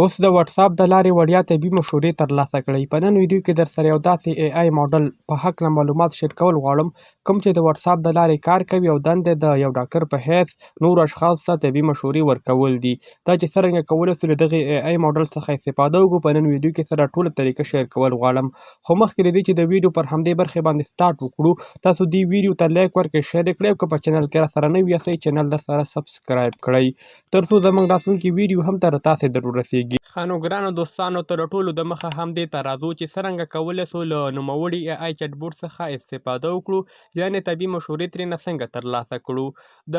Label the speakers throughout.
Speaker 1: اوس د واتساپ د لارې وړیا طبي مشورې ترلاسه کړئ. په نن ویډیو کې درسره یو داسې AI موډل په هکله معلومات شیر کول غواړم کوم چې د واتساپ د لارې کار کوي او دندې د یو ډاکټر په حیث نورو اشخاصو ته طبي مشورې ورکول دي. دا چې څرنګه کولی سو له دغې AI موډل څخه استفاده وکړو، په نن ویډیو کې سره ټوله طریقه شیر کول غواړم. خو مخکې له دې چې د ویډیو پر همدې برخې باندې سټارټ وکړو، تاسو دې ویډیو ته لایک ورکړئ، شیر یې کړئ او که په چینل کې راسره نوي یاستئ چینل درسره سبسکرایب کړئ ترڅو زموږ راتلونکي ویډیو هم تر تاسې در ورسیږي. ښه نو ګرانو دوستانو، تر ټولو د مخه همدې ته راځو چې څرنګه کولی سو له نوموړي AI چټ بوټ څخه استفاده وکړو، یعنې طبي مشورې ترېنه څنګه ترلاسه کړو.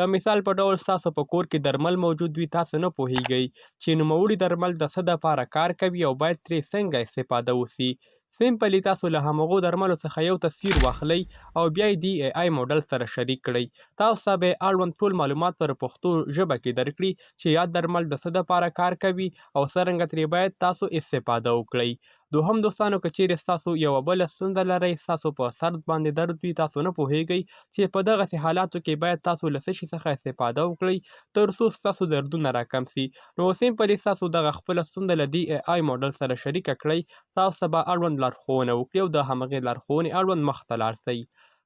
Speaker 1: د مثال په ډول ستاسو په کور کې درمل موجود وي، تاسو نه پوهیږئ چې نوموړي درمل د څه دپاره کار کوي او باید ترې څنګه استفاده وسي. سمپلی تاسو له همغو درملو څخه یو تصویر واخلئ او بیا یې د AI موډل سره شریک کړئ. تاسو ته به یې اړوند ټول معلومات پر پښتو ژبه کې درکړي چې یاد درمل د څه دپاره کار کوي او څرنګه ترې باید تاسو استفاده وکړئ. دوهم دوستانو، که چیرې ستاسو یوه بله ستونزه لرئ، ستاسو په سر باندې درد وي، تاسو نه پوهیږئ چې په دغسې حالاتو کې باید تاسو له څه شي څخه استفاده وکړئ تر څو ستاسو دردونه راکم سي، نو سمپلی ستاسو دغه خپله ستونزه له دې AI موډل سره شریکه کړئ. تاسو ته به اړوند لارښوونه وکړي او د همغې لارښوونې اړوند مخته لاړ سئ.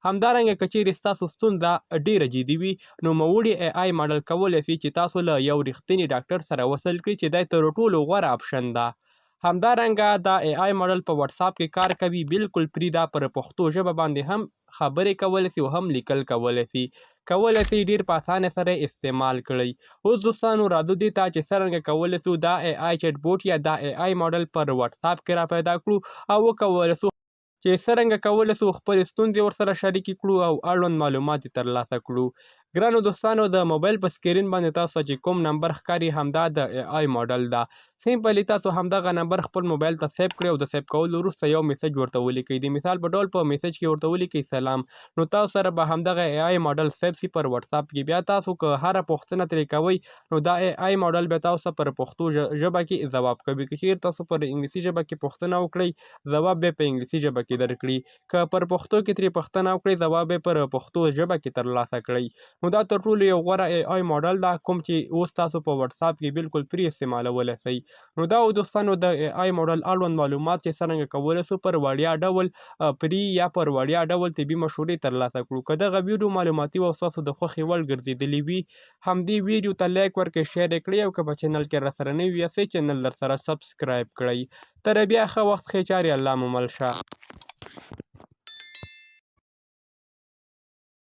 Speaker 1: همدارنګه که چیرې ستاسو ستونزه ډیره جدي وي، نو نوموړي AI موډل کولی سي چې تاسو له یو رښتیني ډاکټر سره وصل کړي چې دی تر ټولو غوره اپشن ده. همدارنګه دا AI موډل په واتساپ کې کار کوي، بالکل فری ده، پر پښتو ژبه باندې هم خبرې کولی سي او هم لیکل کولی سي. کولی سي ډېر په اسانه سره استعمال کړئ. اوس دوستانو راځو دې ته چې څرنګه کولی سو دا AI چټ بوټ یا دا AI موډل پر واتساپ کې را پیدا کړو او وکولی سو چې څرنګه کولی سو خپلې ستونزې ورسره شریکې کړو او اړوند معلومات یې ترلاسه کړو. ګرانو دوستانو، د موبایل په سکرین باندې تاسو ته چې کوم نمبر ښکاري همدا د AI موډل ده. سمپلی تاسو همدغه نمبر خپل موبایل ته سیف کړئ او د سیف کولو وروسته یو میسج ورته ولیکئ. د مثال په ډول په میسج کې ورته ولیکئ سلام، نو تاسو سره به همدغه AI موډل سیف سي پر واتساپ کې. بیا تاسو که هره پوښتنه ترې کوئ، نو دا AI موډل بیا تاسو ته پر پښتو ژبه کې ځواب کوي. که چیرې تاسو پر انګلیسي ژبه کې پوښتنه وکړئ، ځواب به په انګلیسي ژبه کې درکړي. که پر پښتو کې ترې پوښتنه وکړئ، ځواب به پر پښتو ژبه کې ترلاسه کړئ. نو دا تر ټولو یو غوره AI موډل ده کوم چې اوس تاسو په واتساپ کې بالکل فری استعمالولی سئ. نو دا دوستانو د AI موډل اړوند معلومات چې څرنګه کولی سو پر وړیا ډول فری یا پر وړیا ډول طبي مشورې ترلاسه کړو. که دغه ویډیو معلوماتي او ستاسو د خوښې وړ ګرځېدلې وي، همدې ویډیو ته لایک ورکړئ، شیر یې کړئ او که په چینل کې راسره نوي یاستئ چینل درسره سبسکرایب کړئ. تر بیا ښه وخت ښې چارې، الله مو مل شه.